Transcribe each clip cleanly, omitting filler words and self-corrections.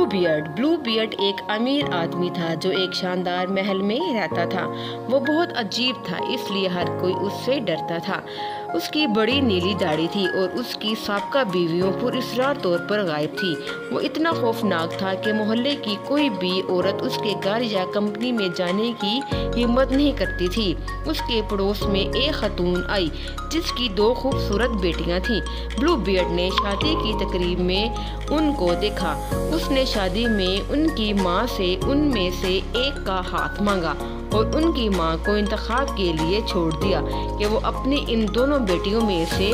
Blue beard एक अमीर आदमी था जो एक शानदार महल में रहता था। वो बहुत अजीब था, इसलिए हर कोई उससे डरता था। उसकी बड़ी नीली दाढ़ी थी और उसकी साबका बीवियों पुरअसरार तौर पर गायब थी। वो इतना खौफनाक था कि मोहल्ले की कोई भी औरत उसके घर या कंपनी में जाने की हिम्मत नहीं करती थी। उसके पड़ोस में एक खातून आई जिसकी 2 खूबसूरत बेटियां थीं। ब्लू बियर्ड ने शादी की तकरीब में उनको देखा। उसने शादी में उनकी माँ से उनमें से एक का हाथ मांगा और उनकी माँ को इंतखाब के लिए छोड़ दिया कि वो अपनी इन दोनों बेटियों में से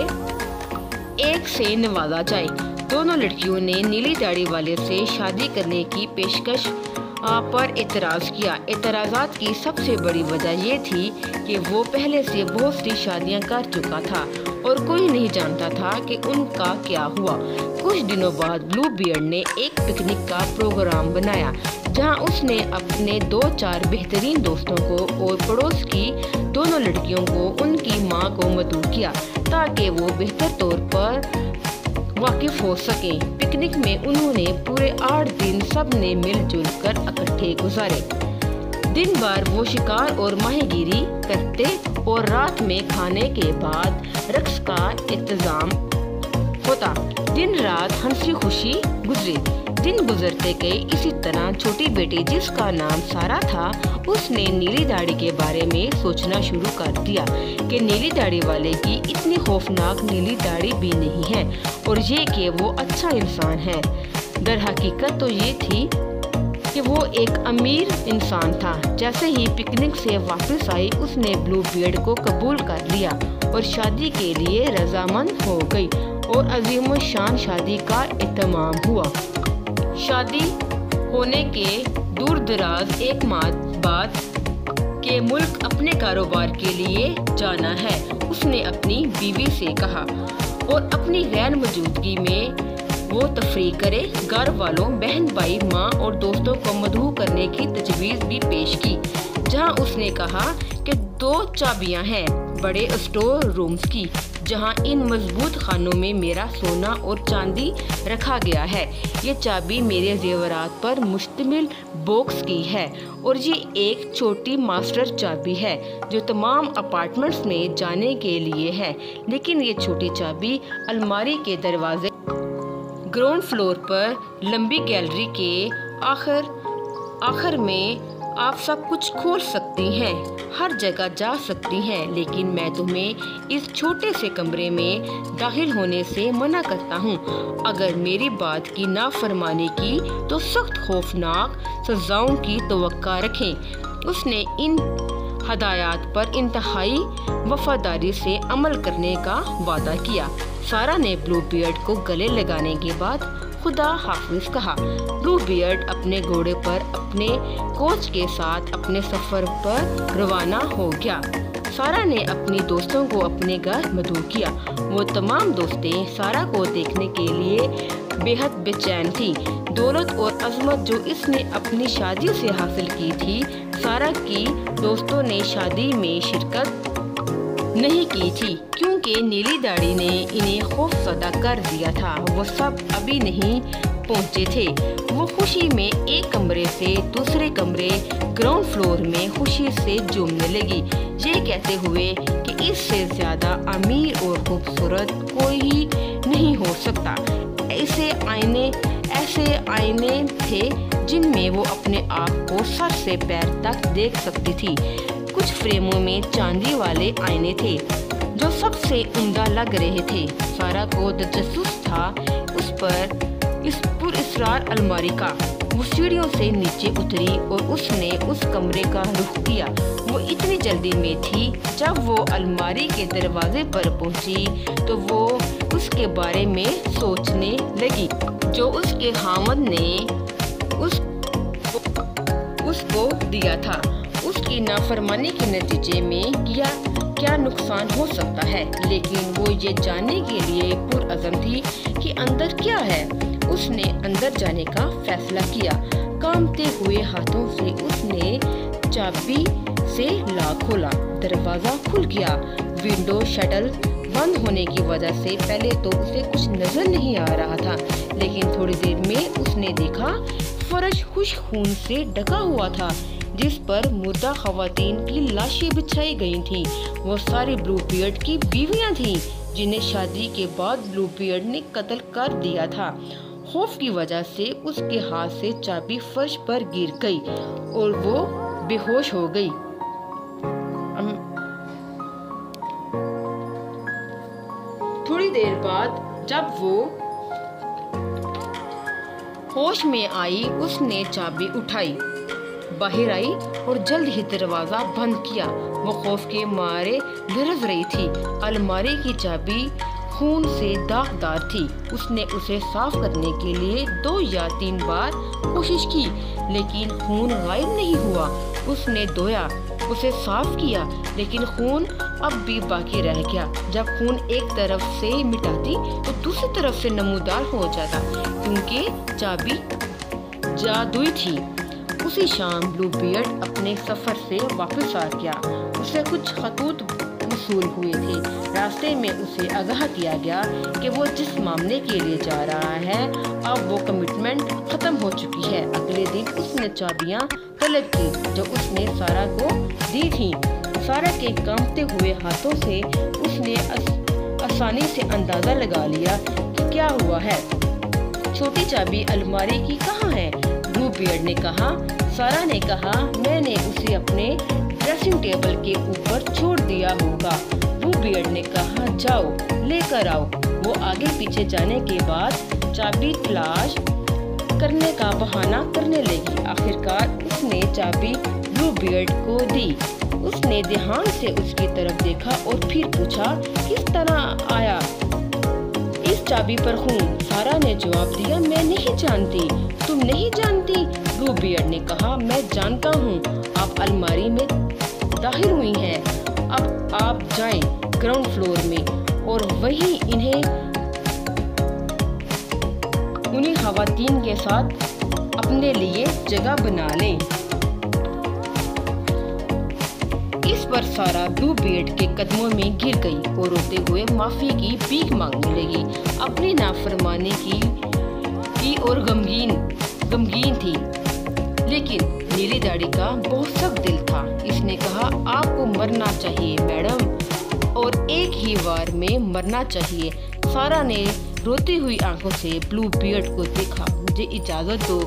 एक से नवाजा जाए। दोनों लड़कियों ने नीली दाढ़ी वाले से शादी करने की पेशकश पर एतराज़ किया। एतराज़ात की सबसे बड़ी वजह ये थी कि वो पहले से बहुत सी शादियां कर चुका था और कोई नहीं जानता था कि उनका क्या हुआ। कुछ दिनों बाद ब्लू बियर्ड ने एक पिकनिक का प्रोग्राम बनाया जहां उसने अपने 2-4 बेहतरीन दोस्तों को और पड़ोस की दोनों लड़कियों को उनकी मां को मदऊ किया ताकि वो बेहतर तौर पर वाकिफ हो सके। पिकनिक में उन्होंने पूरे 8 दिन सब ने मिलजुल कर इकट्ठे गुजारे। दिन भर वो शिकार और माहीगीरी करते और रात में खाने के बाद रक्स का इंतजाम होता। दिन रात हंसी खुशी गुजरी। दिन गुजरते गए। इसी तरह छोटी बेटी जिसका नाम सारा था उसने नीली दाढ़ी के बारे में सोचना शुरू कर दिया कि नीली दाढ़ी वाले की इतनी खौफनाक नीली दाढ़ी भी नहीं है और ये कि वो अच्छा इंसान है। दर हकीकत तो ये थी कि वो एक अमीर इंसान था। जैसे ही पिकनिक से वापस आई उसने ब्लू बियर्ड को कबूल कर लिया और शादी के लिए रजामंद हो गई और अजीम शान शादी का इत्माम हुआ। शादी होने के दूर दराज एक माह बाद के मुल्क अपने कारोबार के लिए जाना है, उसने अपनी बीवी से कहा और अपनी गैर मौजूदगी में वो तफरीह करे। घर वालों, बहन भाई, माँ और दोस्तों को मदऊ करने की तजवीज़ भी पेश की, जहाँ उसने कहा कि 2 चाबियाँ हैं बड़े स्टोर रूम्स की, जहाँ इन मजबूत खानों में मेरा सोना और चांदी रखा गया है। ये चाबी मेरे जेवरात पर मुश्तमिल बॉक्स की है और ये एक छोटी मास्टर चाबी है जो तमाम अपार्टमेंट्स में जाने के लिए है। लेकिन ये छोटी चाबी अलमारी के दरवाजे ग्राउंड फ्लोर पर लंबी गैलरी के आखिर में आप सब कुछ खोल सकती हैं, हर जगह जा सकती हैं, लेकिन मैं तुम्हें इस छोटे से कमरे में दाखिल होने से मना करता हूँ। अगर मेरी बात की नाफरमानी की तो सख्त खौफनाक सजाओं की तवक्का रखें। उसने इन हदायत पर इंतहाई वफादारी से अमल करने का वादा किया। सारा ने ब्लू बियर्ड को गले लगाने के बाद खुदा हाफिज कहा। ब्लू बियर्ड अपने घोड़े पर अपने कोच के साथ अपने सफर पर रवाना हो गया। सारा ने अपनी दोस्तों को अपने घर मदऊ किया। वो तमाम दोस्तें सारा को देखने के लिए बेहद बेचैन थी। दौलत और अजमत जो इसने अपनी शादी से हासिल की थी, सारा की दोस्तों ने शादी में शिरकत नहीं की थी क्योंकि नीली दाढ़ी ने इन्हें खौफजदा कर दिया था। वो सब अभी नहीं पहुंचे थे। वो खुशी में एक कमरे से दूसरे कमरे ग्राउंड फ्लोर में खुशी से झूमने लगी, ये कहते हुए कि इससे ज्यादा अमीर और खूबसूरत कोई ही नहीं हो सकता। ऐसे आईने थे जिनमें वो अपने आप को सर से पैर तक देख सकती थी। कुछ फ्रेमों में चांदी वाले आईने थे जो सबसे उम्दा लग रहे थे। सारा को तजस्सुस था इस पुरअसरार अलमारी का। वो सीढ़ियों से नीचे उतरी और उसने उस कमरे का रुख किया। वो इतनी जल्दी में थी, जब वो अलमारी के दरवाजे पर पहुंची तो वो उसके बारे में सोचने लगी जो उसके खामद ने उसको दिया था। उसकी नाफरमानी के नतीजे में क्या नुकसान हो सकता है, लेकिन वो ये जानने के लिए पुरअज़म थी कि अंदर क्या है। उसने अंदर जाने का फैसला किया। कांपते हुए हाथों से उसने चाबी से लॉक खोला। दरवाजा खुल गया। विंडो शटल बंद होने की वजह से पहले तो उसे कुछ नजर नहीं आ रहा था, लेकिन थोड़ी देर में उसने देखा फर्श खुश खून से ढका हुआ था, जिस पर मुर्दा खवातीन की लाशें बिछाई गई थीं। वो सारी ब्लू बियर्ड की बीवियां थीं, जिन्हें शादी के बाद ब्लू बियर्ड ने कत्ल कर दिया था। खौफ की वजह से उसके हाथ से चाबी फर्श पर गिर गई और वो बेहोश हो गई। थोड़ी देर बाद जब वो होश में आई, उसने चाबी उठाई, बाहर आई और जल्द ही दरवाजा बंद किया। वो खौफ के मारे लरज रही थी। अलमारी की चाबी खून से दागदार थी। उसने उसे साफ करने के लिए 2 या 3 बार कोशिश की, लेकिन खून गायब नहीं हुआ। उसने धोया, उसे साफ किया, लेकिन खून अब भी बाकी रह गया। जब खून एक तरफ से मिटाती तो दूसरी तरफ से नमूदार हो जाता, क्योंकि चाबी जादुई थी। उसी शाम ब्लू बियर्ड अपने सफर से वापस आ गया। उसे कुछ खतूत वसूल हुए थे। रास्ते में उसे आगाह किया गया कि वो जिस मामले के लिए जा रहा है, अब वो कमिटमेंट खत्म हो चुकी है। अगले दिन उसने चाबियां तलब की जो उसने सारा को दी थी। सारा के कांपते हुए हाथों से उसने आसानी से अंदाजा लगा लिया कि क्या हुआ है। छोटी चाबी अलमारी की कहाँ है? ब्लू बियर्ड ने कहा। सारा ने कहा, मैंने उसे अपने ड्रेसिंग टेबल के ऊपर छोड़ दिया होगा। ब्लू बियर्ड ने कहा, जाओ लेकर आओ। वो आगे पीछे जाने के बाद चाबी तलाश करने का बहाना करने लगी। आखिरकार उसने चाबी ब्लू बियर्ड को दी। उसने ध्यान से उसकी तरफ देखा और फिर पूछा, किस तरह आया इस चाबी पर खून? सारा ने जवाब दिया, मैं नहीं जानती। तुम नहीं जानती? ब्लू बियर्ड ने कहा, मैं जानता हूँ। आप अलमारी में दाखिल हुई हैं। अब आप जाएं ग्राउंड फ्लोर में और वहीं उन्हीं खवातीन के साथ अपने लिए जगह बना लें। इस पर सारा ब्लू बियर्ड के कदमों में गिर गई और रोते हुए माफी की भीख मांगने लगी। अपनी नाफरमानी की और गमगीन थी, लेकिन नीली दाढ़ी का बहुत सख्त दिल था। इसने कहा, आपको मरना चाहिए मैडम, और एक ही बार में मरना चाहिए। सारा ने रोती हुई आंखों से ब्लू बियर्ड को देखा। मुझे इजाजत दो,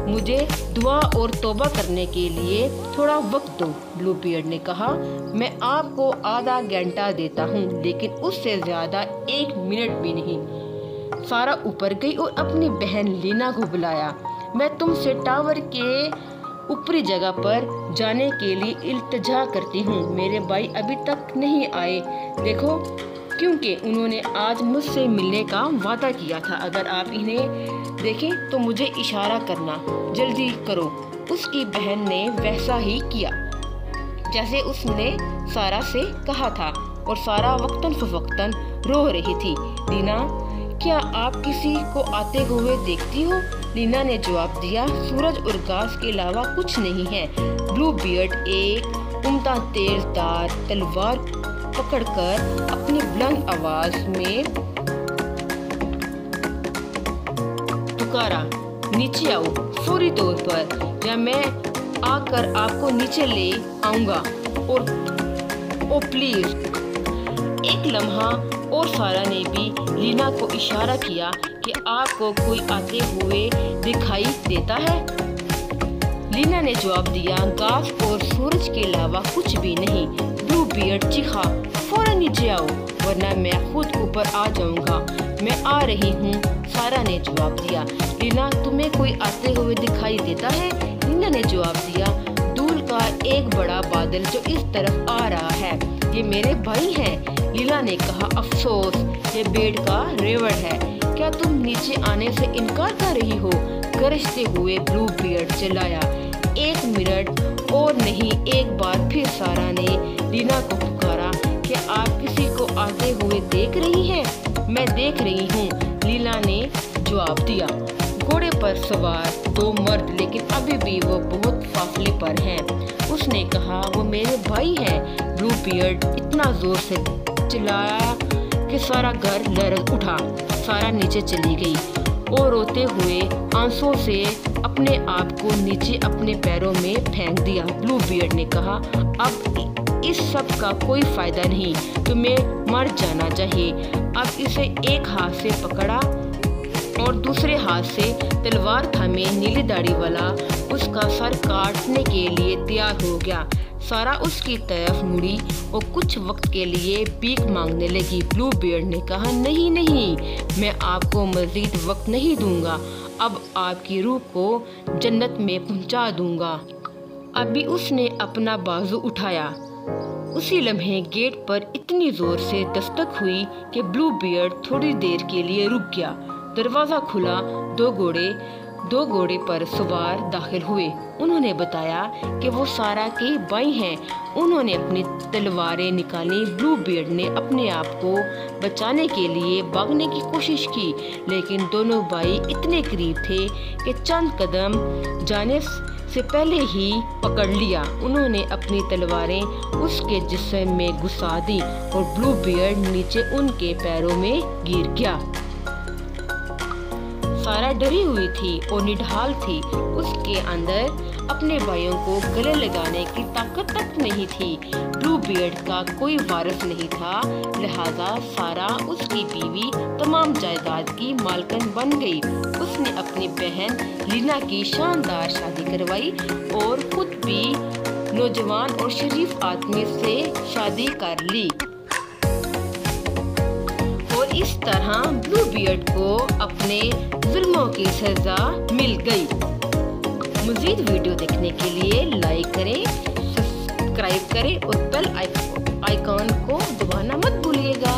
मुझे दुआ और तौबा करने के लिए थोड़ा वक्त दो। ब्लू बियर्ड ने कहा, मैं आपको आधा घंटा देता हूँ, लेकिन उससे ज्यादा 1 मिनट भी नहीं। सारा ऊपर गई और अपनी बहन लीना को बुलाया। मैं तुमसे टावर के ऊपरी जगह पर जाने के लिए इल्तिजा करती हूँ। मेरे भाई अभी तक नहीं आए, देखो, क्योंकि उन्होंने आज मुझसे मिलने का वादा किया था। अगर आप इन्हें देखें तो मुझे इशारा करना, जल्दी करो। उसकी बहन ने वैसा ही किया जैसे उसने सारा से कहा था, और सारा वक्तन फवक्तन रो रही थी। लीना, क्या आप किसी को आते हुए देखती हो? लीना ने जवाब दिया, सूरज और घास के अलावा कुछ नहीं है। ब्लू बियर्ड एक उम्दा तेजदार तलवार पकड़कर अपनी बुलंद आवाज में पुकारा, नीचे आओ फौरी तौर पर, या मैं आकर आपको नीचे ले आऊंगा। और ओ प्लीज। एक लम्हा और सारा ने भी लीना को इशारा किया कि आपको कोई आते हुए दिखाई देता है? लीना ने जवाब दिया, घास और सूरज के अलावा कुछ भी नहीं। ब्लू बियर्ड चीखा, फौरन नीचे आओ वरना मैं खुद ऊपर आ जाऊंगा। मैं आ रही हूँ, सारा ने जवाब दिया। लीना, तुम्हें कोई आते हुए दिखाई देता है? लीना ने जवाब दिया, धूल का एक बड़ा बादल जो इस तरफ आ रहा है, ये मेरे भाई हैं। लीला ने कहा, अफसोस, ये बेड का रेवड़ है। क्या तुम नीचे आने से इनकार कर रही हो? गरजते हुए ब्लू बियर्ड चिल्लाया। 1 मिनट और नहीं, एक बार फिर सारा ने लीना को पुकारा कि आप किसी को आते हुए देख रही हैं? मैं देख रही हूँ, लीला ने जवाब दिया। घोड़े पर सवार 2 मर्द, लेकिन अभी भी वो बहुत फासले पर हैं। उसने कहा, वो मेरे भाई हैं। ब्लू बियर्ड इतना जोर से चिल्लाया कि सारा घर लहर उठा। सारा नीचे चली गई और रोते हुए आंसुओं से अपने आप को नीचे अपने पैरों में फेंक दिया। ब्लू बियर्ड ने कहा, अब इस सब का कोई फायदा नहीं, तुम्हें मर जाना चाहिए। अब इसे एक हाथ से पकड़ा और दूसरे हाथ से तलवार थामे नीली दाढ़ी वाला उसका सर काटने के लिए तैयार हो गया। सारा उसकी तरफ मुड़ी और कुछ वक्त के लिए भीख मांगने लगी। ब्लू बियर्ड ने कहा, नहीं नहीं, मैं आपको मजीद वक्त नहीं दूंगा, अब आपकी रूह को जन्नत में पहुंचा दूंगा। अभी उसने अपना बाजू उठाया। उसी लम्हे गेट पर इतनी जोर से दस्तक हुई कि ब्लू बियर्ड थोड़ी देर के लिए रुक गया। दरवाजा खुला। दो घोड़े पर सवार दाखिल हुए। उन्होंने बताया कि वो सारा के भाई हैं। उन्होंने अपनी तलवारें निकाली। ब्लू बियर्ड ने अपने आप को बचाने के लिए भागने की कोशिश की, लेकिन दोनों भाई इतने करीब थे कि चंद कदम जाने से पहले ही पकड़ लिया। उन्होंने अपनी तलवारें उसके जिस्म में घुसा दी और ब्लू बियर्ड नीचे उनके पैरों में गिर गया। सारा डरी हुई थी और निढाल थी। उसके अंदर अपने भाइयों को गले लगाने की ताकत तक नहीं थी। ब्लू बियर्ड का कोई वारिस नहीं था, लिहाजा सारा उसकी बीवी तमाम जायदाद की मालकिन बन गई। उसने अपनी बहन लीना की शानदार शादी करवाई और खुद भी नौजवान और शरीफ आदमी से शादी कर ली। और इस तरह ब्लू बियर्ड को अपने जुल्मों की सजा मिल गई। मज़ीद वीडियो देखने के लिए लाइक करें, सब्सक्राइब करें और बेल आइकॉन को दबाना मत भूलिएगा।